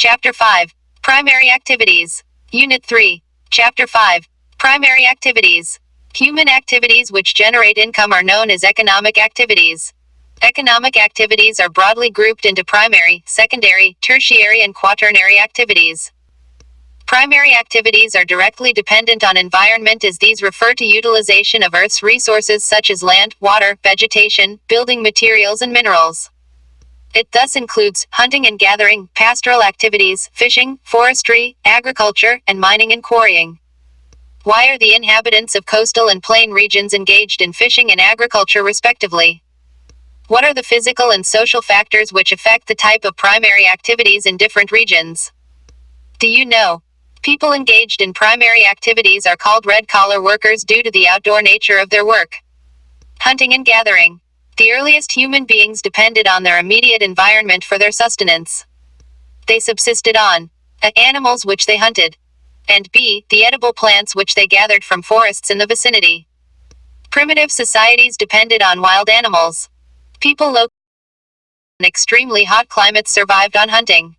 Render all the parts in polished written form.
Chapter 5. Primary Activities. Unit 3. Chapter 5. Primary Activities. Human activities which generate income are known as economic activities. Economic activities are broadly grouped into primary, secondary, tertiary, and quaternary activities. Primary activities are directly dependent on environment, as these refer to utilization of Earth's resources such as land, water, vegetation, building materials, and minerals. It thus includes hunting and gathering, pastoral activities, fishing, forestry, agriculture, and mining and quarrying. Why are the inhabitants of coastal and plain regions engaged in fishing and agriculture respectively? What are the physical and social factors which affect the type of primary activities in different regions? Do you know? People engaged in primary activities are called red-collar workers due to the outdoor nature of their work. Hunting and gathering. The earliest human beings depended on their immediate environment for their sustenance. They subsisted on A. Animals which they hunted, and B. The edible plants which they gathered from forests in the vicinity. Primitive societies depended on wild animals. People located in extremely hot climates survived on hunting.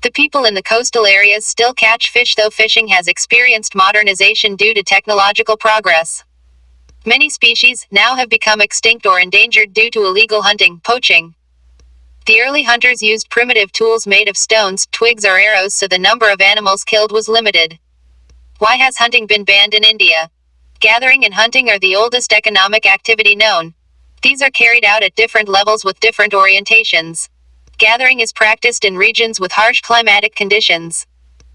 The people in the coastal areas still catch fish, though fishing has experienced modernization due to technological progress. Many species now have become extinct or endangered due to illegal hunting, poaching. The early hunters used primitive tools made of stones, twigs, or arrows, so the number of animals killed was limited. Why has hunting been banned in India? Gathering and hunting are the oldest economic activity known. These are carried out at different levels with different orientations. Gathering is practiced in regions with harsh climatic conditions.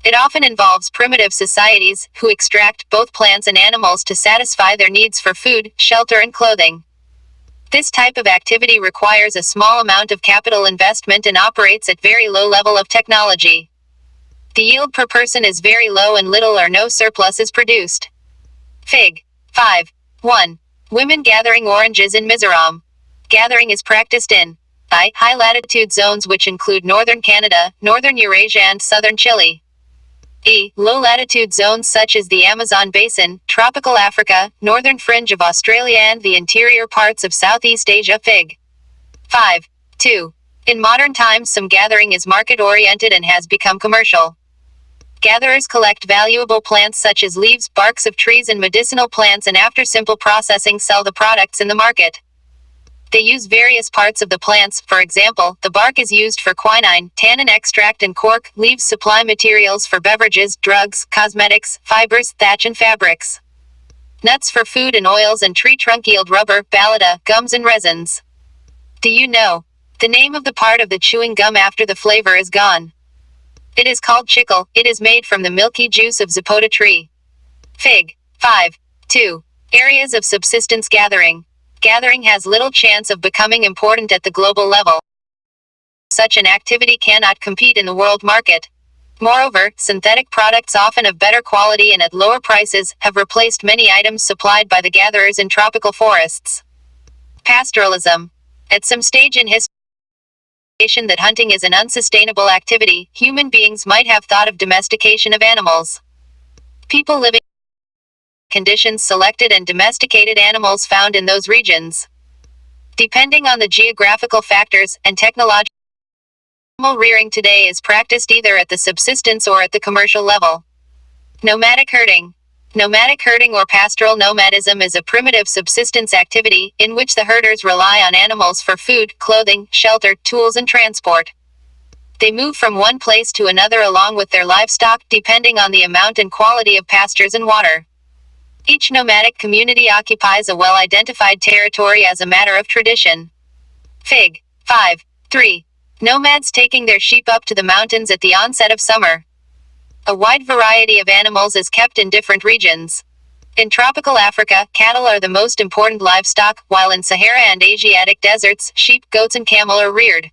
It often involves primitive societies, who extract both plants and animals to satisfy their needs for food, shelter, and clothing. This type of activity requires a small amount of capital investment and operates at very low level of technology. The yield per person is very low and little or no surplus is produced. Fig. 5. 1. Women gathering oranges in Mizoram. Gathering is practiced in I. High latitude zones which include northern Canada, northern Eurasia, and southern Chile. E. Low latitude zones such as the Amazon Basin, tropical Africa, northern fringe of Australia, and the interior parts of Southeast Asia. Fig. 5. 2. In modern times, some gathering is market oriented and has become commercial. Gatherers collect valuable plants such as leaves, barks of trees, and medicinal plants, and after simple processing sell the products in the market. They use various parts of the plants. For example, the bark is used for quinine, tannin extract, and cork. Leaves supply materials for beverages, drugs, cosmetics, fibers, thatch, and fabrics. Nuts for food and oils, and tree trunk yield rubber, balata, gums, and resins. Do you know the name of the part of the chewing gum after the flavor is gone? It is called chicle. It is made from the milky juice of zapota tree. Fig. 5. 2. Areas of subsistence gathering. Gathering has little chance of becoming important at the global level. Such an activity cannot compete in the world market. Moreover, synthetic products, often of better quality and at lower prices, have replaced many items supplied by the gatherers in tropical forests. Pastoralism. At some stage in history that hunting is an unsustainable activity, human beings might have thought of domestication of animals. People living in conditions selected and domesticated animals found in those regions. Depending on the geographical factors and technological, animal rearing today is practiced either at the subsistence or at the commercial level. Nomadic herding. Nomadic herding or pastoral nomadism is a primitive subsistence activity, in which the herders rely on animals for food, clothing, shelter, tools, and transport. They move from one place to another along with their livestock, depending on the amount and quality of pastures and water. Each nomadic community occupies a well-identified territory as a matter of tradition. Fig. 5. 3. Nomads taking their sheep up to the mountains at the onset of summer. A wide variety of animals is kept in different regions. In tropical Africa, cattle are the most important livestock, while in Sahara and Asiatic deserts, sheep, goats, and camel are reared.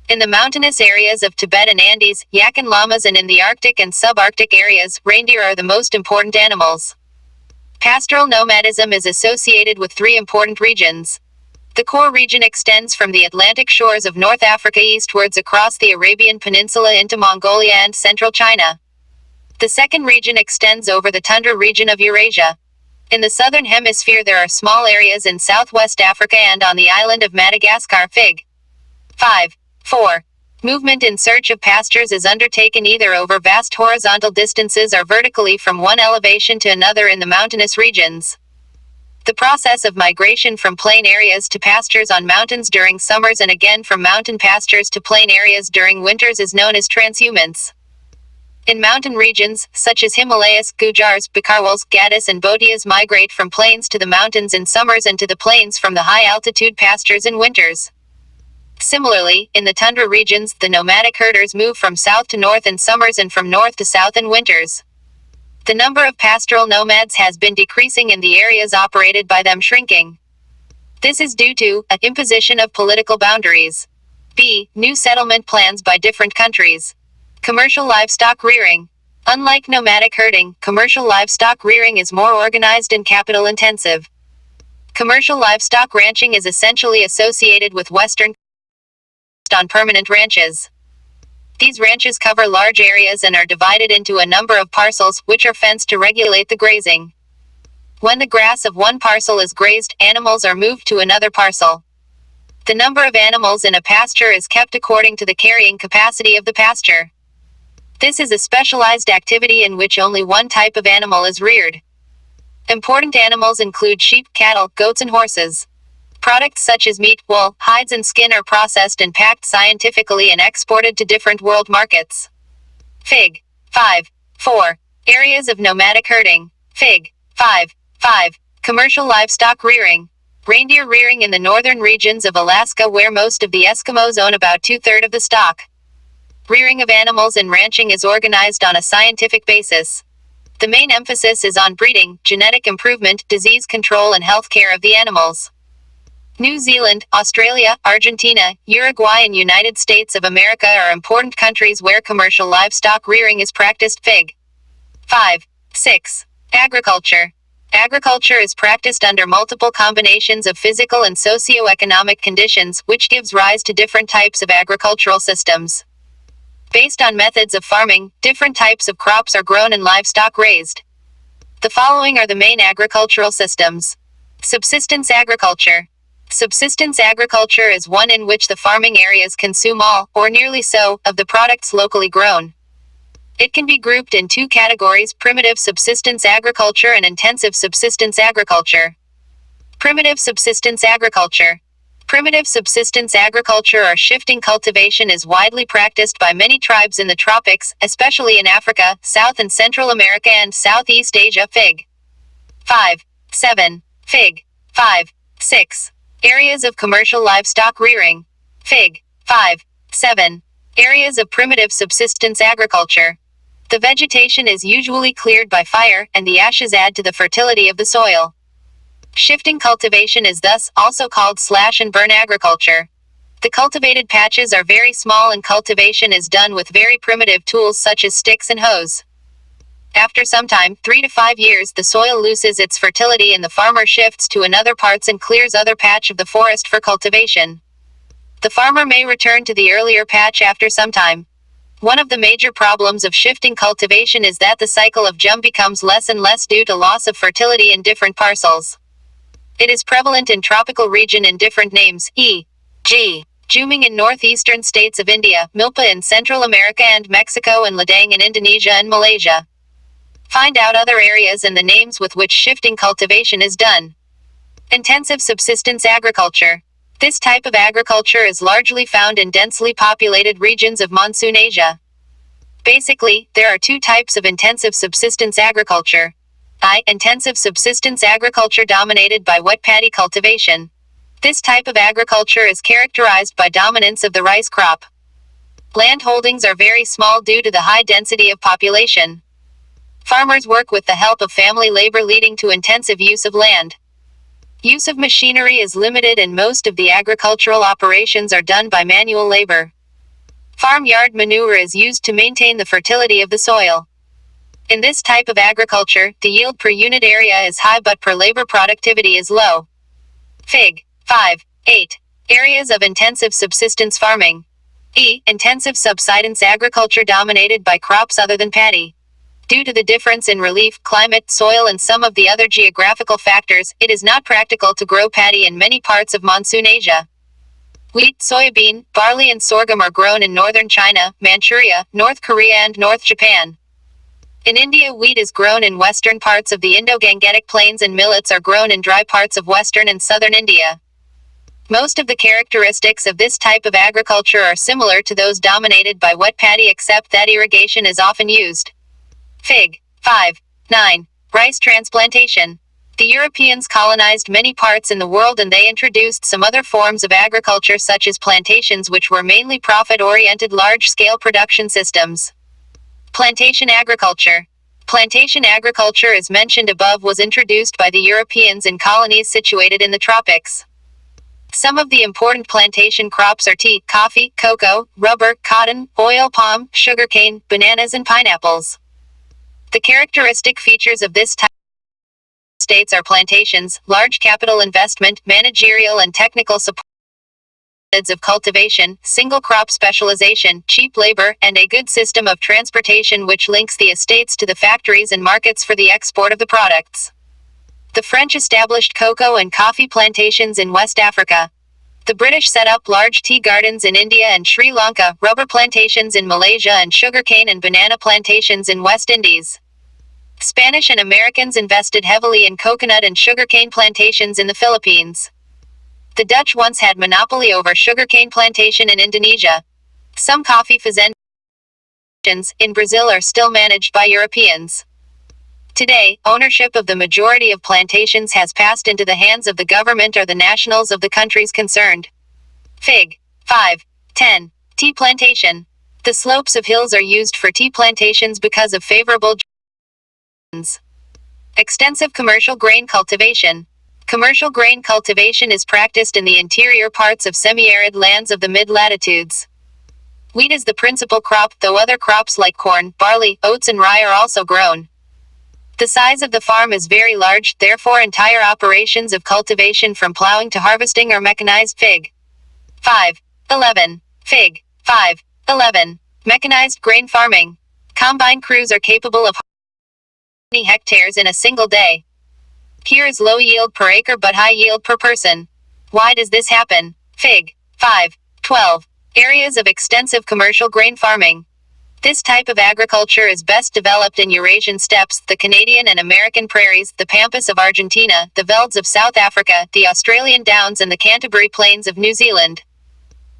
In the mountainous areas of Tibet and Andes, yak and llamas, and in the Arctic and subarctic areas, reindeer are the most important animals. Pastoral nomadism is associated with three important regions. The core region extends from the Atlantic shores of North Africa eastwards across the Arabian Peninsula into Mongolia and central China. The second region extends over the tundra region of Eurasia. In the southern hemisphere there are small areas in southwest Africa and on the island of Madagascar. Fig. 5. 4. Movement in search of pastures is undertaken either over vast horizontal distances or vertically from one elevation to another in the mountainous regions. The process of migration from plain areas to pastures on mountains during summers and again from mountain pastures to plain areas during winters is known as transhumance. In mountain regions, such as Himalayas, Gujars, Bakarwals, Gaddis and Bhotias migrate from plains to the mountains in summers and to the plains from the high-altitude pastures in winters. Similarly, in the tundra regions, the nomadic herders move from south to north in summers and from north to south in winters. The number of pastoral nomads has been decreasing in the areas operated by them shrinking. This is due to a. Imposition of political boundaries. B. New settlement plans by different countries. Commercial livestock rearing. Unlike nomadic herding, commercial livestock rearing is more organized and capital intensive. Commercial livestock ranching is essentially associated with Western on permanent ranches. These ranches cover large areas and are divided into a number of parcels, which are fenced to regulate the grazing. When the grass of one parcel is grazed, animals are moved to another parcel. The number of animals in a pasture is kept according to the carrying capacity of the pasture. This is a specialized activity in which only one type of animal is reared. Important animals include sheep, cattle, goats and horses. Products such as meat, wool, hides and skin are processed and packed scientifically and exported to different world markets. Fig. 5.4. Areas of nomadic herding. Fig. 5.5. Commercial livestock rearing. Reindeer rearing in the northern regions of Alaska where most of the Eskimos own about 2/3 of the stock. Rearing of animals and ranching is organized on a scientific basis. The main emphasis is on breeding, genetic improvement, disease control and health care of the animals. New Zealand, Australia, Argentina, Uruguay and United States of America are important countries where commercial livestock rearing is practiced. Fig. 5.6. Agriculture. Agriculture is practiced under multiple combinations of physical and socio-economic conditions, which gives rise to different types of agricultural systems. Based on methods of farming, different types of crops are grown and livestock raised. The following are the main agricultural systems. Subsistence agriculture. Subsistence agriculture is one in which the farming areas consume all, or nearly so, of the products locally grown. It can be grouped in two categories: primitive subsistence agriculture and intensive subsistence agriculture. Primitive subsistence agriculture. Primitive subsistence agriculture or shifting cultivation is widely practiced by many tribes in the tropics, especially in Africa, South and Central America and Southeast Asia. Fig. 5.7. Fig. 5.6. Areas of commercial livestock rearing. Fig. 5.7. Areas of primitive subsistence agriculture. The vegetation is usually cleared by fire, and the ashes add to the fertility of the soil. Shifting cultivation is thus also called slash and burn agriculture. The cultivated patches are very small and cultivation is done with very primitive tools such as sticks and hoes. After some time, 3 to 5 years, the soil loses its fertility and the farmer shifts to another parts and clears other patch of the forest for cultivation. The farmer may return to the earlier patch after some time. One of the major problems of shifting cultivation is that the cycle of jump becomes less and less due to loss of fertility in different parcels. It is prevalent in tropical region in different names, e.g. Juming in northeastern states of India, Milpa in Central America and Mexico and Ladang in Indonesia and Malaysia. Find out other areas and the names with which shifting cultivation is done. Intensive subsistence agriculture. This type of agriculture is largely found in densely populated regions of monsoon Asia. Basically, there are two types of intensive subsistence agriculture. Intensive subsistence agriculture dominated by wet paddy cultivation. This type of agriculture is characterized by dominance of the rice crop. Land holdings are very small due to the high density of population. Farmers work with the help of family labor leading to intensive use of land. Use of machinery is limited and most of the agricultural operations are done by manual labor. Farmyard manure is used to maintain the fertility of the soil. In this type of agriculture, the yield per unit area is high but per labor productivity is low. Fig. 5.8. Areas of intensive subsistence farming. Intensive subsistence agriculture dominated by crops other than paddy. Due to the difference in relief, climate, soil and some of the other geographical factors, it is not practical to grow paddy in many parts of monsoon Asia. Wheat, soybean, barley and sorghum are grown in northern China, Manchuria, North Korea and North Japan. In India, wheat is grown in western parts of the Indo-Gangetic Plains and millets are grown in dry parts of western and southern India. Most of the characteristics of this type of agriculture are similar to those dominated by wet paddy except that irrigation is often used. Fig. 5.9. Rice transplantation. The Europeans colonized many parts in the world and they introduced some other forms of agriculture such as plantations which were mainly profit-oriented large-scale production systems. Plantation agriculture. Plantation agriculture as mentioned above was introduced by the Europeans in colonies situated in the tropics. Some of the important plantation crops are tea, coffee, cocoa, rubber, cotton, oil palm, sugarcane, bananas and pineapples. The characteristic features of this type of states are plantations, large capital investment, managerial and technical support, methods of cultivation, single crop specialization, cheap labor, and a good system of transportation which links the estates to the factories and markets for the export of the products. The French established cocoa and coffee plantations in West Africa. The British set up large tea gardens in India and Sri Lanka, rubber plantations in Malaysia and sugarcane and banana plantations in West Indies. Spanish and Americans invested heavily in coconut and sugarcane plantations in the Philippines. The Dutch once had monopoly over sugarcane plantation in Indonesia. Some coffee plantations in Brazil are still managed by Europeans. Today, ownership of the majority of plantations has passed into the hands of the government or the nationals of the countries concerned. Fig. 5.10. Tea plantation. The slopes of hills are used for tea plantations because of favorable conditions. Extensive commercial grain cultivation. Commercial grain cultivation is practiced in the interior parts of semi-arid lands of the mid-latitudes. Wheat is the principal crop, though other crops like corn, barley, oats and rye are also grown. The size of the farm is very large, therefore entire operations of cultivation from plowing to harvesting are mechanized. Fig. 5.11. Fig. 5.11. Mechanized grain farming. Combine crews are capable of harvesting many hectares in a single day. Here is low yield per acre but high yield per person. Why does this happen? Fig. 5.12. Areas of extensive commercial grain farming. This type of agriculture is best developed in Eurasian steppes, the Canadian and American prairies, the pampas of Argentina, the velds of South Africa, the Australian Downs and the Canterbury Plains of New Zealand.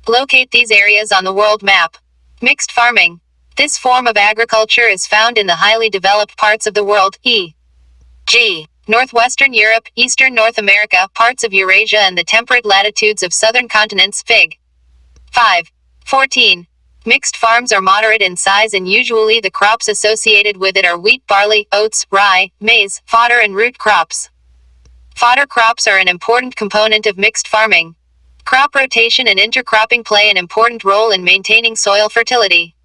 Locate these areas on the world map. Mixed farming. This form of agriculture is found in the highly developed parts of the world, e.g. Northwestern Europe, Eastern North America, parts of Eurasia and the temperate latitudes of southern continents. Fig. 5.14. Mixed farms are moderate in size and usually the crops associated with it are wheat, barley, oats, rye, maize, fodder and root crops. Fodder crops are an important component of mixed farming. Crop rotation and intercropping play an important role in maintaining soil fertility.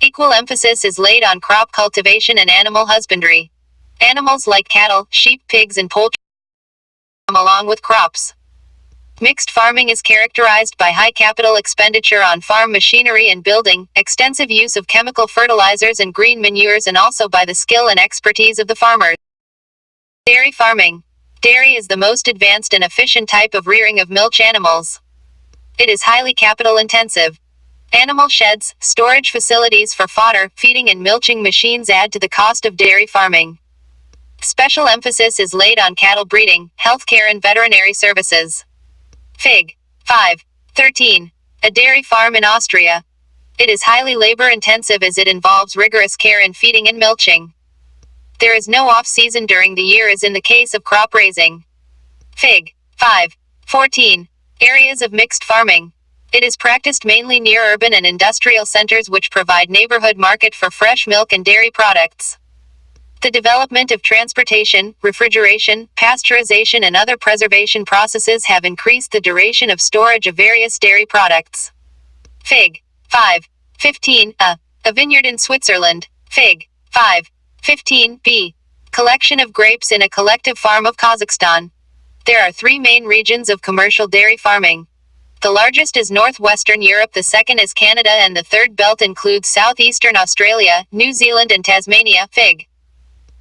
Equal emphasis is laid on crop cultivation and animal husbandry. Animals like cattle, sheep, pigs and poultry come along with crops. Mixed farming is characterized by high capital expenditure on farm machinery and building, extensive use of chemical fertilizers and green manures and also by the skill and expertise of the farmers. Dairy farming. Dairy is the most advanced and efficient type of rearing of milch animals. It is highly capital intensive. Animal sheds, storage facilities for fodder, feeding and milching machines add to the cost of dairy farming. Special emphasis is laid on cattle breeding, healthcare and veterinary services. Fig. 5.13. A dairy farm in Austria. It is highly labor-intensive as it involves rigorous care in feeding and milching. There is no off-season during the year as in the case of crop raising. Fig. 5.14. Areas of mixed farming. It is practiced mainly near urban and industrial centers which provide neighborhood market for fresh milk and dairy products. The development of transportation, refrigeration, pasteurization and other preservation processes have increased the duration of storage of various dairy products. Fig. 5.15. A vineyard in Switzerland. Fig. 5.15b. Collection of grapes in a collective farm of Kazakhstan. There are three main regions of commercial dairy farming. The largest is northwestern Europe, the second is Canada and the third belt includes southeastern Australia, New Zealand and Tasmania. Fig.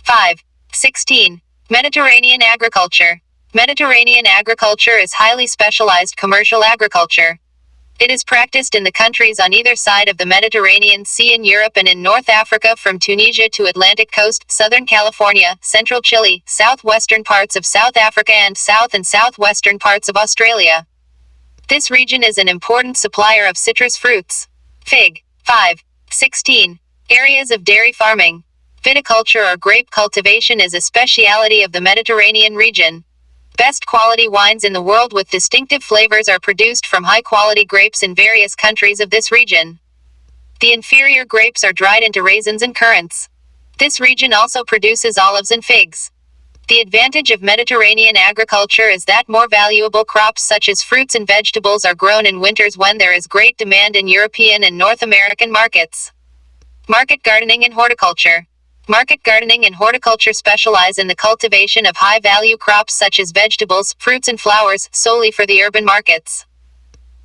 5.16. Mediterranean agriculture. Mediterranean agriculture is highly specialized commercial agriculture. It is practiced in the countries on either side of the Mediterranean Sea in Europe and in North Africa from Tunisia to Atlantic coast, Southern California, central Chile, southwestern parts of South Africa and southwestern parts of Australia. This region is an important supplier of citrus fruits. Fig. 5.16. Areas of dairy farming. Viticulture or grape cultivation is a specialty of the Mediterranean region. Best quality wines in the world with distinctive flavors are produced from high-quality grapes in various countries of this region. The inferior grapes are dried into raisins and currants. This region also produces olives and figs. The advantage of Mediterranean agriculture is that more valuable crops such as fruits and vegetables are grown in winters when there is great demand in European and North American markets. Market gardening and horticulture. Market gardening and horticulture specialize in the cultivation of high-value crops such as vegetables, fruits and flowers, solely for the urban markets.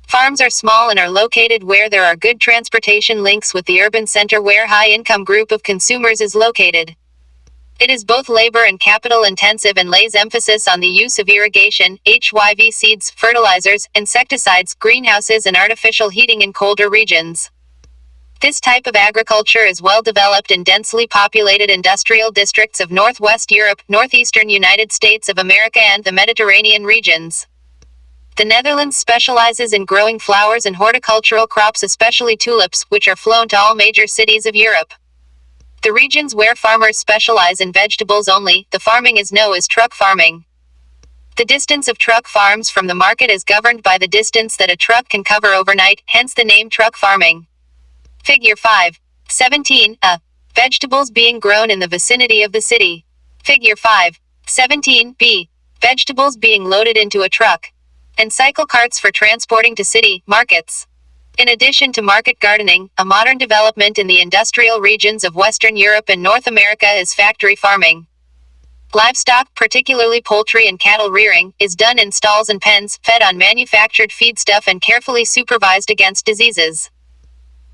Farms are small and are located where there are good transportation links with the urban center where high-income group of consumers is located. It is both labor and capital intensive and lays emphasis on the use of irrigation, HYV seeds, fertilizers, insecticides, greenhouses and artificial heating in colder regions. This type of agriculture is well developed in densely populated industrial districts of Northwest Europe, Northeastern United States of America and the Mediterranean regions. The Netherlands specializes in growing flowers and horticultural crops, especially tulips, which are flown to all major cities of Europe. The regions where farmers specialize in vegetables only, the farming is known as truck farming. The distance of truck farms from the market is governed by the distance that a truck can cover overnight, hence the name truck farming. Figure 5.17. Vegetables being grown in the vicinity of the city. Figure 5.17b. Vegetables being loaded into a truck. And cycle carts for transporting to city markets. In addition to market gardening, a modern development in the industrial regions of Western Europe and North America is factory farming. Livestock, particularly poultry and cattle rearing, is done in stalls and pens, fed on manufactured feedstuff and carefully supervised against diseases.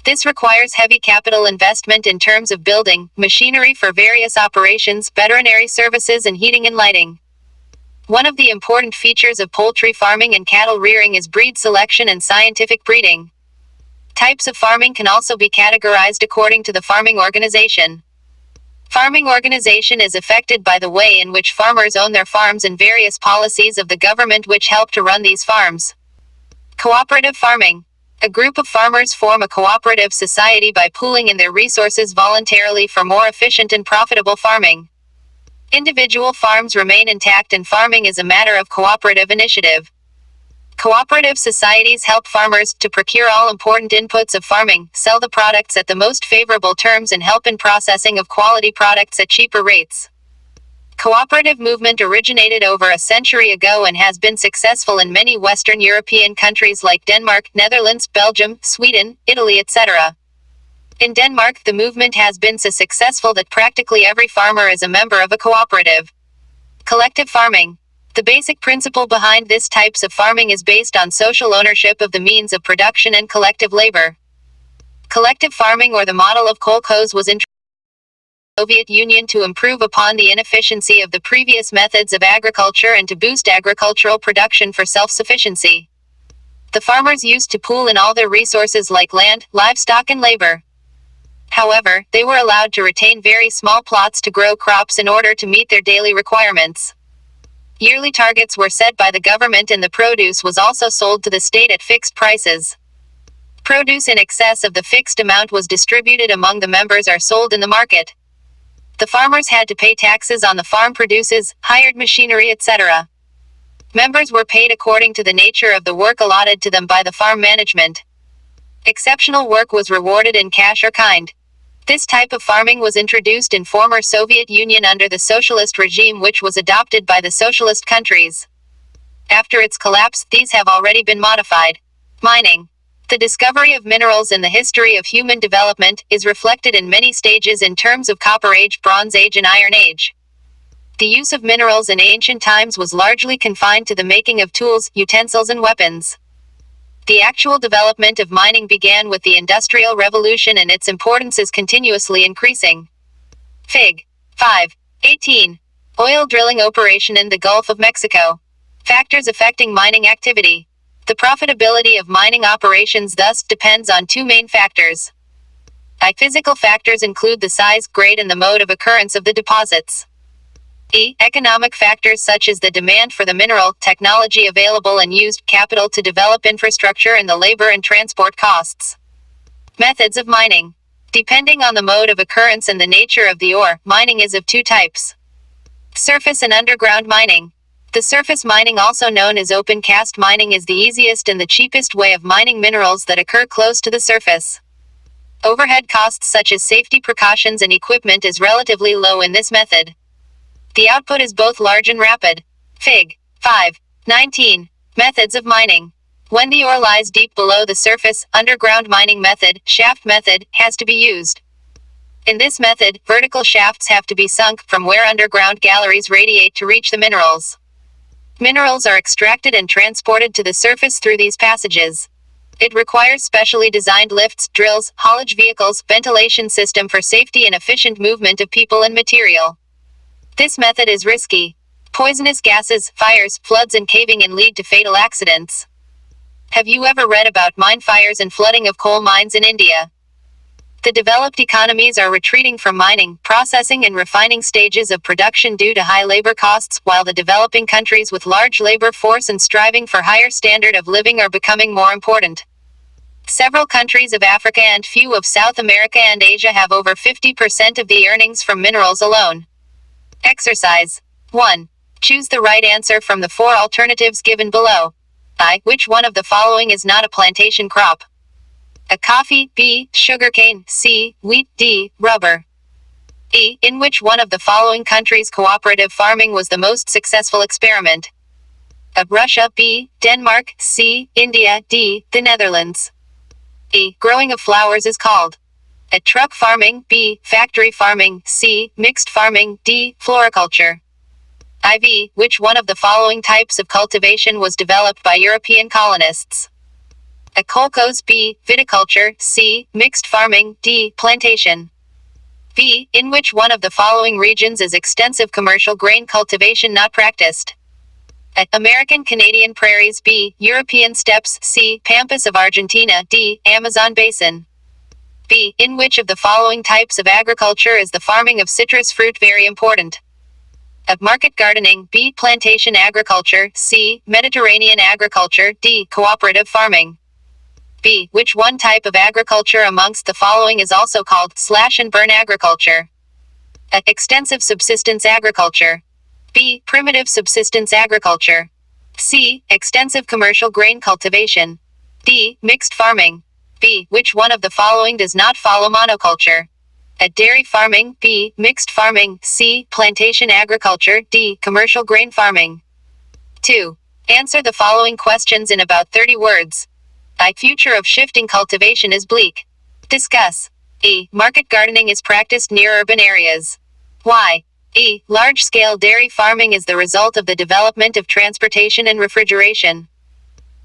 This requires heavy capital investment in terms of building, machinery for various operations, veterinary services and heating and lighting. One of the important features of poultry farming and cattle rearing is breed selection and scientific breeding. Types of farming can also be categorized according to the farming organization. Farming organization is affected by the way in which farmers own their farms and various policies of the government which help to run these farms. Cooperative farming. A group of farmers form a cooperative society by pooling in their resources voluntarily for more efficient and profitable farming. Individual farms remain intact and farming is a matter of cooperative initiative. Cooperative societies help farmers to procure all important inputs of farming, sell the products at the most favorable terms and help in processing of quality products at cheaper rates. Cooperative movement originated over a century ago and has been successful in many Western European countries like Denmark, Netherlands, Belgium, Sweden, Italy, etc. In Denmark, the movement has been so successful that practically every farmer is a member of a cooperative. Collective farming. The basic principle behind this types of farming is based on social ownership of the means of production and collective labor. Collective farming or the model of kolkhoz was introduced by the Soviet Union to improve upon the inefficiency of the previous methods of agriculture and to boost agricultural production for self-sufficiency. The farmers used to pool in all their resources like land, livestock and labor. However, they were allowed to retain very small plots to grow crops in order to meet their daily requirements. Yearly targets were set by the government and the produce was also sold to the state at fixed prices. Produce in excess of the fixed amount was distributed among the members or sold in the market. The farmers had to pay taxes on the farm produces, hired machinery, etc. Members were paid according to the nature of the work allotted to them by the farm management. Exceptional work was rewarded in cash or kind. This type of farming was introduced in former Soviet Union under the socialist regime which was adopted by the socialist countries. After its collapse, these have already been modified. Mining. The discovery of minerals in the history of human development is reflected in many stages in terms of Copper Age, Bronze Age and Iron Age. The use of minerals in ancient times was largely confined to the making of tools, utensils and weapons. The actual development of mining began with the Industrial Revolution and its importance is continuously increasing. Fig. 5.18. Oil drilling operation in the Gulf of Mexico. Factors affecting mining activity. The profitability of mining operations thus depends on two main factors. Physical factors include the size, grade, and the mode of occurrence of the deposits. Economic factors such as the demand for the mineral, technology available and used, capital to develop infrastructure, and the labor and transport costs. Methods of mining. Depending on the mode of occurrence and the nature of the ore, mining is of two types. Surface and underground mining. The surface mining, also known as open cast mining, is the easiest and the cheapest way of mining minerals that occur close to the surface. Overhead costs such as safety precautions and equipment is relatively low in this method. The output is both large and rapid. Fig. 5.19. Methods of mining. When the ore lies deep below the surface, underground mining method, shaft method, has to be used. In this method, vertical shafts have to be sunk from where underground galleries radiate to reach the minerals. Minerals are extracted and transported to the surface through these passages. It requires specially designed lifts, drills, haulage vehicles, ventilation system for safety and efficient movement of people and material. This method is risky. Poisonous gases, fires, floods, and caving in lead to fatal accidents. Have you ever read about mine fires and flooding of coal mines in India? The developed economies are retreating from mining, processing, and refining stages of production due to high labor costs, while the developing countries with large labor force and striving for higher standard of living are becoming more important. Several countries of Africa and few of South America and Asia have over 50% of the earnings from minerals alone. Exercise. 1. Choose the right answer from the four alternatives given below. Which one of the following is not a plantation crop? A. Coffee. B. Sugarcane. C. Wheat. D. Rubber. In which one of the following countries cooperative farming was the most successful experiment? A. Russia. B. Denmark. C. India. D. The Netherlands. Growing of flowers is called A. Truck farming. B. Factory farming. C. Mixed farming. D. Floriculture. IV. Which one of the following types of cultivation was developed by European colonists? A. Kolkhoz. B. Viticulture. C. Mixed farming. D. Plantation. B. In which one of the following regions is extensive commercial grain cultivation not practiced? A. American Canadian prairies. B. European steppes. C. Pampas of Argentina. D. Amazon basin. B. In which of the following types of agriculture is the farming of citrus fruit very important? A. Market gardening. B. Plantation agriculture. C. Mediterranean agriculture. D. Cooperative farming. B. Which one type of agriculture amongst the following is also called slash and burn agriculture? A. Extensive subsistence agriculture. B. Primitive subsistence agriculture. C. Extensive commercial grain cultivation. D. Mixed farming. B. Which one of the following does not follow monoculture? A. Dairy farming. B. Mixed farming. C. Plantation agriculture. D. Commercial grain farming. 2. Answer the following questions in about 30 words. Future of shifting cultivation is bleak. Discuss. Market gardening is practiced near urban areas. Why? Large-scale dairy farming is the result of the development of transportation and refrigeration.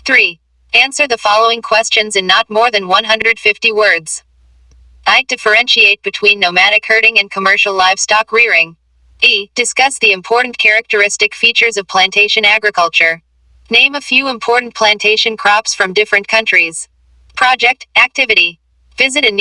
3. Answer the following questions in not more than 150 words. Differentiate between nomadic herding and commercial livestock rearing. Discuss the important characteristic features of plantation agriculture. Name a few important plantation crops from different countries. Project, activity. Visit a new